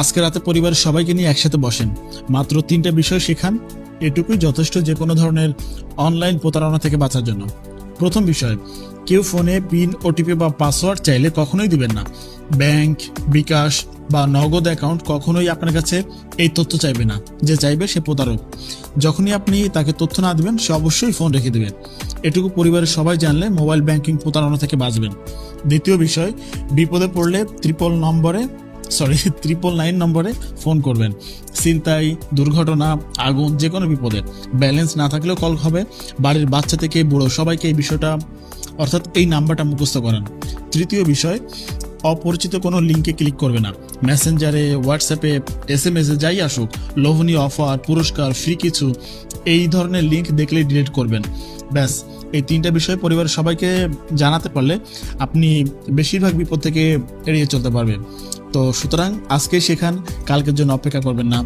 আজকে রাতে পরিবারের সবাইকে নিয়ে একসাথে বসেন, মাত্র 3টা বিষয় শেখান। এটুকুই যথেষ্ট যে কোনো ধরনের অনলাইন প্রতারণা থেকে বাঁচার জন্য। প্রথম বিষয়, কেউ ফোনে পিন, ওটিপি বা পাসওয়ার্ড চাইলে কখনোই দিবেন না। ব্যাংক, বিকাশ বা নগদ অ্যাকাউন্ট কখনোই আপনার কাছে এই তথ্য চাইবে না। যে চাইবে সে প্রতারক। যখনই আপনি তাকে তথ্য না দিবেন, সে অবশ্যই ফোন রেখে দেবে। এটুকু পরিবারের সবাই জানলে মোবাইল ব্যাংকিং প্রতারণা থেকে বাঁচবেন। দ্বিতীয় বিষয়, বিপদে পড়লে 999 নম্বরে ফোন করবেন। ছিনতাই, দুর্ঘটনা, আগুন, যে কোনো বিপদে ব্যালেন্স না থাকলেও কল হবে। বাড়ির বাচ্চা থেকে বুড়ো সবাইকে এই বিষয়টা অর্থাৎ এই নাম্বারটা মুখস্থ করেন। তৃতীয় বিষয়, অপরিচিত কোনো লিঙ্কে ক্লিক করবে না। মেসেঞ্জারে, হোয়াটসঅ্যাপে, SMS এ যাই আসুক, লোভনীয় অফার, পুরস্কার, ফ্রি কিছু এই ধরনের লিঙ্ক দেখলেই ডিলিট করবেন। ব্যাস, এই 3টা বিষয় পরিবারের সবাইকে জানাতে পারলে আপনি বেশিরভাগ বিপদ থেকে এড়িয়ে চলতে পারবেন। তো সুতরাং আজকেই শেখান, কালকের জন্য অপেক্ষা করবেন না।